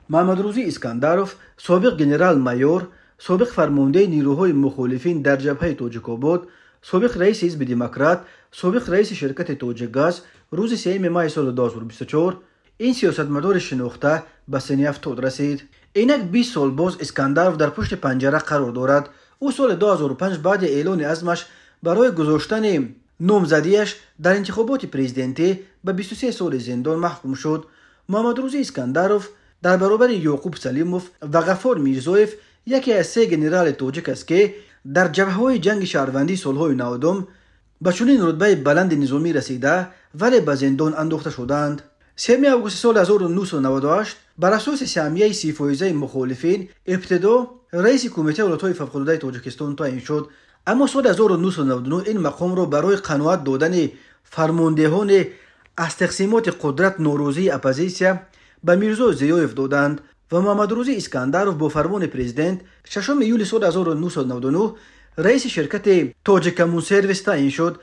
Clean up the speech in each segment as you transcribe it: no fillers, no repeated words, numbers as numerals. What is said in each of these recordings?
محمدروزی اسکندرов سابق گنرال مایور، سابق فرمانده نیروهای مخالفین در جبهه توجیک‌آباد، سابق رئیس حزب دموکرات، سابق رئیس شرکت توجیک‌گاز، روز 3 ماه سال 2024 این سیاستمدار شناخته به سن 70 رسید. اینک 20 سال باز اسکندرov در پشت پنجره قرار دارد. او سال 2005 بعد اعلان عزمش برای گذاشتن نامزدیش در انتخابات پرزیدنتی به 23 سال زندان محکوم شد. محمدروزی اسکندرov در برابر یعقوب سلیموف و غفار میرزویف یکی از 3 گنرال توجیک است که در جبهه‌های جنگ شهروندی سالهای 90 به چنین رتبه بلند نظامی رسیده ولی به زندان انداخته شدند. 3 آگوست سال 1998 بر اساس سهمیه سیفایزه مخالفین ابتدا رئیس کمیته ولایت‌های فوق‌العاده تاجیکستان تعیین شد، اما سال 1999 این مقام را برای قناعت دادن فرماندهان از تقسیمات قدرت ناراضی اپوزیسیا به میرزا زیایف دادند و محمدروزی اسکندرov با فرمان پرزیدنت 6 یولی سال 1999 رئیس شرکت تاجیک کمون سرویس تعیین شد.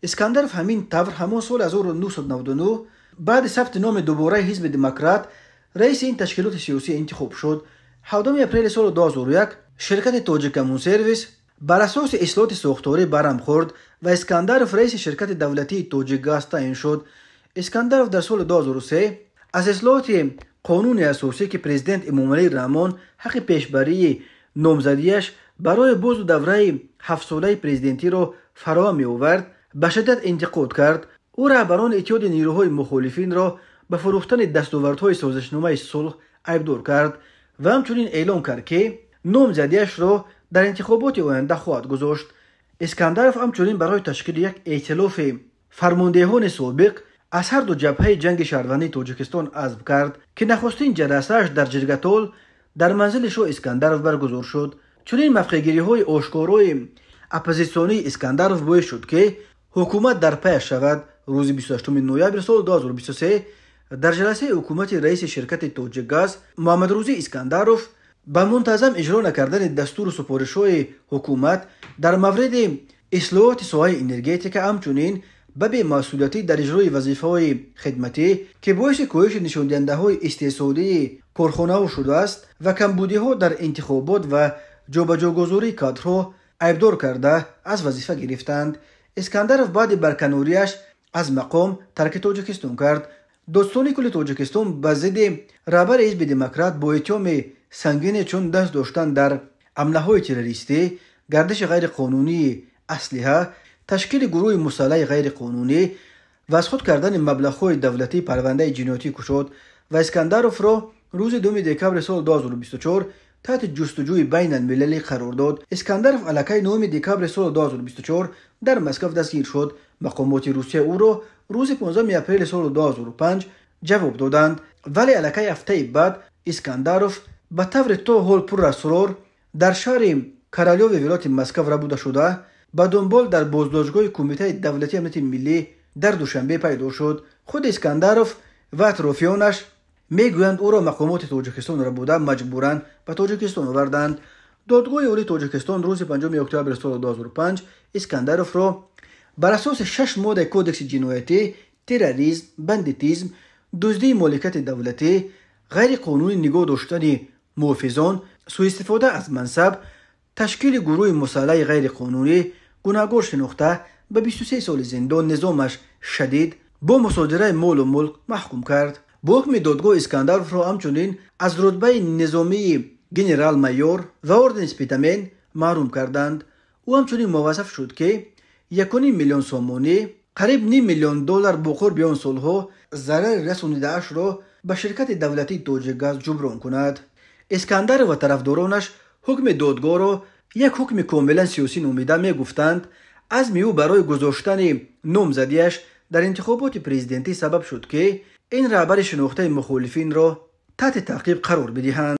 اسکندرov همین طور همان سال 1999 بعد ثبت نام دوباره حزب دموکرات رئیس این تشکیلات سیاسی انتخاب شد. 7 اپریل سال 2001 شرکت تاجیک کمون سرویس بر اساس اصلاحات ساختاری برهم خورد و اسکندرov رئیس شرکت دولتی توجیک‌گاز تعیین شد. اسکندرov در سال 2003 از اصلاحات قانون اساسی که پرزیدنت امامعلی رحمان حق پیشبری نامزدیش برای باز دوره 7 ساله پرزیدنتی را فراهم می‌آورد به شدت انتقاد کرد. او رهبران اتحاد نیروهای مخالفین را به فروختن دستاوردهای سازشنامه صلح عیبدار کرد و همچنین اعلام کرد که نامزدیش را در انتخابات آینده خواهد گذاشت. اسکندرov همچنین برای تشکیل یک ائتلاف فرماندهان سابق از هر دو جبهه جنگ شهروندی تاجیکستان عزم کرد که نخستین جلسه‌اش در جرگتال در منزل شاه اسکندرov برگزار شد. چنین مفخره‌گیری‌های آشکارای اپوزیسیونی اسکندرov باعث شد که حکومت در پیش شود. روز 28 نوامبر سال 2023 در جلسه حکومت رئیس شرکت توجیک‌گاز محمدروزی اسکندرov به منتظم اجرا نکردن دستور سفارش‌های حکومت در مورد اصلاحات ساحه انرژتیک همچنین به بی‌مسئولیتی در اجرای وظیفه‌های خدمتی که باعث کاهش نشانده‌های استحصالی کارخانه‌ها شده است و کمبودی‌ها در انتخابات و جابجاگذاری کادرها عیبدار کرده از وظیفه گرفتند. اسکندرov بعد برکناریش از مقام ترک تاجیکستان کرد. دوستان کل تاجیکستان به ضد رهبر حزب دموکرات با اتهام سنگین چون دست داشتن در حمله‌های تروریستی، گردش غیر قانونی اسلحه، تشکیل گروه مسلح غیر قانونی و از خود کردن مبلغ‌های دولتی پرونده جنایتی گشود و اسکندرov را روز 2 دکمبر سال 2024 تحت جستجوی بین المللی قرار داد. اسکندرov علیه 9 دکمبر سال 2024 در مسکو دستگیر شد. مقامات روسیه او را روز 15 اپریل سال 2005 جواب دادند، ولی علیه هفته بعد اسکندرov به طور تا حال پر اسرار در شهر کرالیوف ولایت مسکو ربوده شده به دنبال در بازداشتگاه کمیته دولتی امنیت ملی در دوشنبه پیدا شد. خود اسکندرov و اطرافیانش میگویند او را مقامات تاجیکستان ربوده مجبوراً به تاجیکستان آوردند. دادگاه عالی تاجیکستان روز 5 اکتبر سال 2005 اسکندرov را بر اساس 6 ماده کودکس جنایتی، تروریسم، بندیتیسم، دزدی مالکیت دولتی، غیر قانونی نگاه داشتن محافظان، سوء استفاده از منصب، تشکیل گروه مسلح غیر قانونی گناهکار شناخته به 23 سال زندان نظامش شدید با مصادره مال و ملک محکوم کرد. با حکم دادگاه اسکندرov را همچنین از رتبه نظامی گنرال مایور و اردن اسپیتمن محروم کردند. او همچنین موظف شد که 1.5 میلیون سومانی قریب $5 میلیون با قرب آن سالها ضرر رسانیده‌اش را به شرکت دولتی توجیک‌گاز جبران کند. اسکندرov و طرفدارانش حکم دادگاه را یک حکم کاملا سیاسی نامیده می‌گفتند. عزم او برای گذاشتن نامزدیش در انتخابات پرزیدنتی سبب شد که این رهبر شناخته مخالفین را تحت تعقیب قرار بدهند.